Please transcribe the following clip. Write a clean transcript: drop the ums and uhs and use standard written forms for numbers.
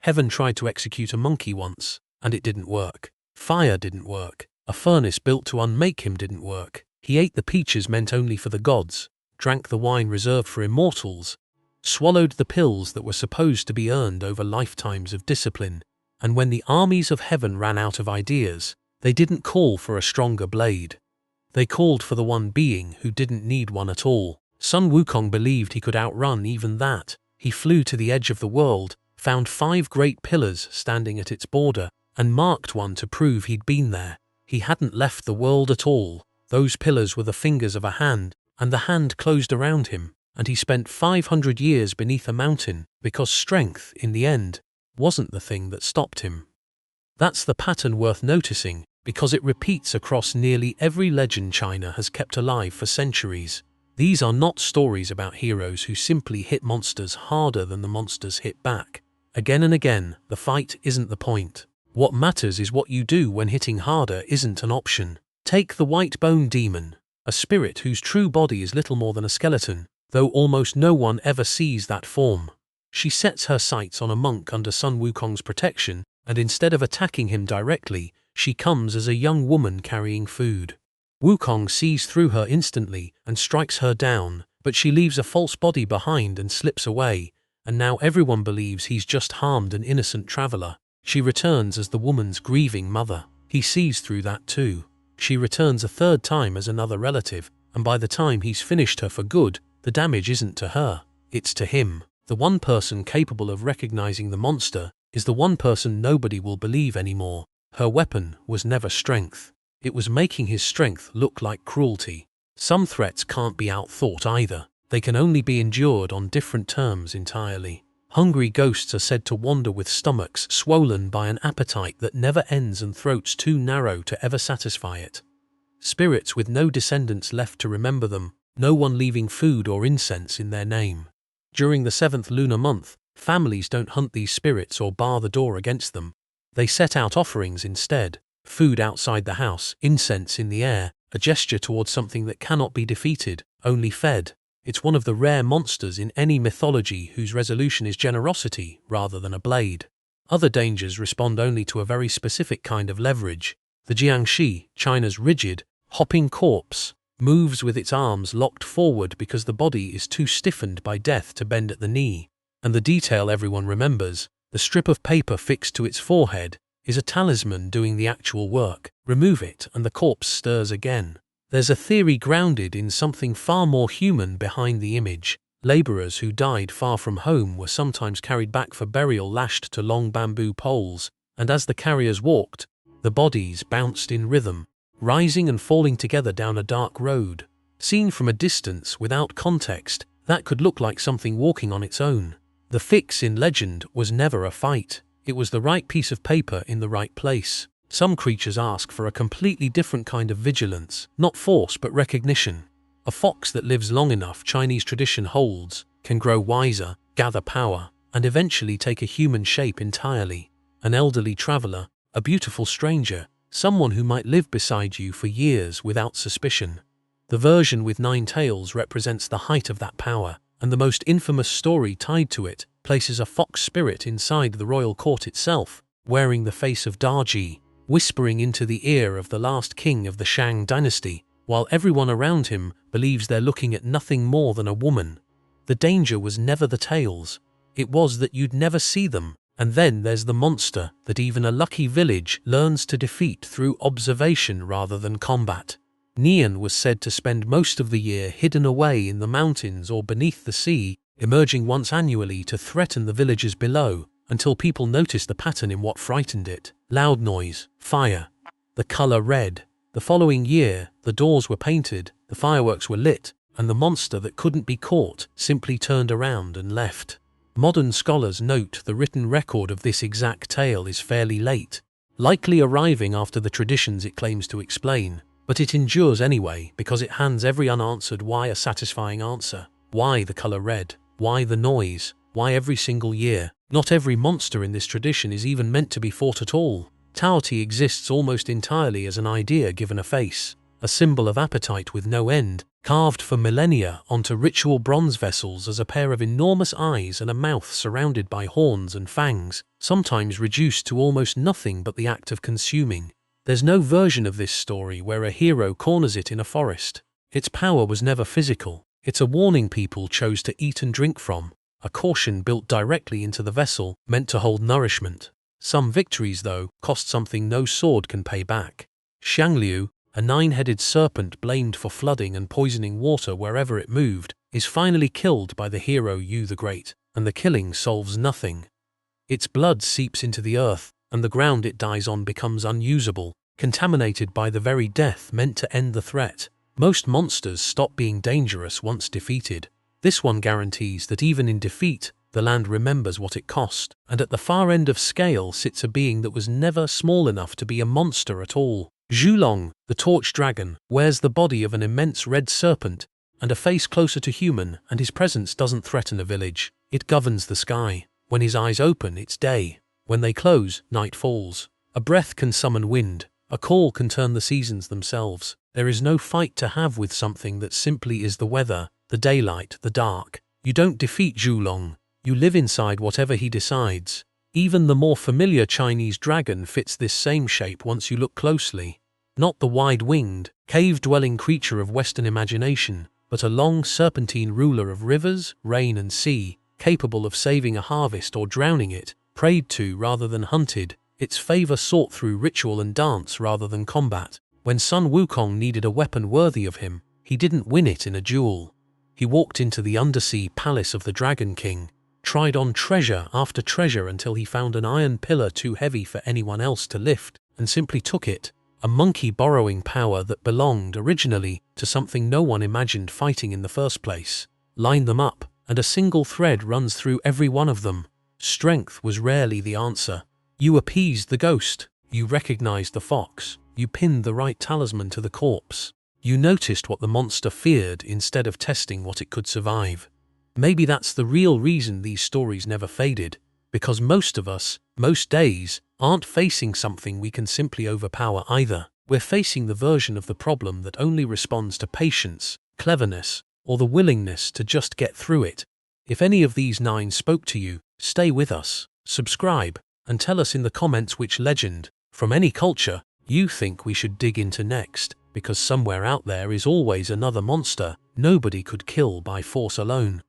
Heaven tried to execute a monkey once, and it didn't work. Fire didn't work. A furnace built to unmake him didn't work. He ate the peaches meant only for the gods, drank the wine reserved for immortals, swallowed the pills that were supposed to be earned over lifetimes of discipline, and when the armies of heaven ran out of ideas, they didn't call for a stronger blade. They called for the one being who didn't need one at all. Sun Wukong believed he could outrun even that. He flew to the edge of the world, found 5 great pillars standing at its border, and marked one to prove he'd been there. He hadn't left the world at all. Those pillars were the fingers of a hand, and the hand closed around him, and he spent 500 years beneath a mountain, because strength, in the end, wasn't the thing that stopped him. That's the pattern worth noticing, because it repeats across nearly every legend China has kept alive for centuries. These are not stories about heroes who simply hit monsters harder than the monsters hit back. Again and again, the fight isn't the point. What matters is what you do when hitting harder isn't an option. Take the White Bone Demon, a spirit whose true body is little more than a skeleton, though almost no one ever sees that form. She sets her sights on a monk under Sun Wukong's protection, and instead of attacking him directly, she comes as a young woman carrying food. Wukong sees through her instantly and strikes her down, but she leaves a false body behind and slips away, and now everyone believes he's just harmed an innocent traveler. She returns as the woman's grieving mother. He sees through that too. She returns a 3rd time as another relative, and by the time he's finished her for good, the damage isn't to her, it's to him. The one person capable of recognizing the monster is the one person nobody will believe anymore. Her weapon was never strength. It was making his strength look like cruelty. Some threats can't be outthought either. They can only be endured on different terms entirely. Hungry ghosts are said to wander with stomachs swollen by an appetite that never ends and throats too narrow to ever satisfy it. Spirits with no descendants left to remember them, no one leaving food or incense in their name. During the 7th lunar month, families don't hunt these spirits or bar the door against them. They set out offerings instead. Food outside the house, incense in the air, a gesture towards something that cannot be defeated, only fed. It's one of the rare monsters in any mythology whose resolution is generosity rather than a blade. Other dangers respond only to a very specific kind of leverage. The Jiangshi, China's rigid, hopping corpse, moves with its arms locked forward because the body is too stiffened by death to bend at the knee. And the detail everyone remembers, the strip of paper fixed to its forehead, is a talisman doing the actual work. Remove it and the corpse stirs again. There's a theory grounded in something far more human behind the image. Laborers who died far from home were sometimes carried back for burial lashed to long bamboo poles, and as the carriers walked, the bodies bounced in rhythm, rising and falling together down a dark road. Seen from a distance without context, that could look like something walking on its own. The fix in legend was never a fight. It was the right piece of paper in the right place. Some creatures ask for a completely different kind of vigilance, not force but recognition. A fox that lives long enough, Chinese tradition holds, can grow wiser, gather power, and eventually take a human shape entirely. An elderly traveler, a beautiful stranger, someone who might live beside you for years without suspicion. The version with 9 tails represents the height of that power, and the most infamous story tied to it places a fox spirit inside the royal court itself, wearing the face of Daji, whispering into the ear of the last king of the Shang dynasty, while everyone around him believes they're looking at nothing more than a woman. The danger was never the tails. It was that you'd never see them. And then there's the monster that even a lucky village learns to defeat through observation rather than combat. Nian was said to spend most of the year hidden away in the mountains or beneath the sea, emerging once annually to threaten the villages below, until people noticed the pattern in what frightened it. Loud noise, fire, the color red. The following year, the doors were painted, the fireworks were lit, and the monster that couldn't be caught simply turned around and left. Modern scholars note the written record of this exact tale is fairly late, likely arriving after the traditions it claims to explain, but it endures anyway because it hands every unanswered why a satisfying answer. Why the color red? Why the noise? Why every single year? Not every monster in this tradition is even meant to be fought at all. Taoty exists almost entirely as an idea given a face, a symbol of appetite with no end, carved for millennia onto ritual bronze vessels as a pair of enormous eyes and a mouth surrounded by horns and fangs, sometimes reduced to almost nothing but the act of consuming. There's no version of this story where a hero corners it in a forest. Its power was never physical. It's a warning people chose to eat and drink from, a caution built directly into the vessel, meant to hold nourishment. Some victories, though, cost something no sword can pay back. Xiangliu, a 9-headed serpent blamed for flooding and poisoning water wherever it moved, is finally killed by the hero Yu the Great, and the killing solves nothing. Its blood seeps into the earth, and the ground it dies on becomes unusable, contaminated by the very death meant to end the threat. Most monsters stop being dangerous once defeated. This one guarantees that even in defeat, the land remembers what it cost, and at the far end of scale sits a being that was never small enough to be a monster at all. Zhulong, the torch dragon, wears the body of an immense red serpent and a face closer to human, and his presence doesn't threaten a village. It governs the sky. When his eyes open, it's day. When they close, night falls. A breath can summon wind. A call can turn the seasons themselves. There is no fight to have with something that simply is the weather, the daylight, the dark. You don't defeat Zhulong. You live inside whatever he decides. Even the more familiar Chinese dragon fits this same shape once you look closely. Not the wide-winged, cave-dwelling creature of Western imagination, but a long serpentine ruler of rivers, rain and sea, capable of saving a harvest or drowning it, prayed to rather than hunted, its favor sought through ritual and dance rather than combat. When Sun Wukong needed a weapon worthy of him, he didn't win it in a duel. He walked into the undersea palace of the Dragon King, tried on treasure after treasure until he found an iron pillar too heavy for anyone else to lift, and simply took it, a monkey borrowing power that belonged originally to something no one imagined fighting in the first place. Line them up, and a single thread runs through every one of them. Strength was rarely the answer. You appeased the ghost. You recognized the fox. You pinned the right talisman to the corpse. You noticed what the monster feared instead of testing what it could survive. Maybe that's the real reason these stories never faded, because most of us, most days, aren't facing something we can simply overpower either. We're facing the version of the problem that only responds to patience, cleverness, or the willingness to just get through it. If any of these 9 spoke to you, stay with us, subscribe, and tell us in the comments which legend, from any culture, you think we should dig into next, because somewhere out there is always another monster nobody could kill by force alone.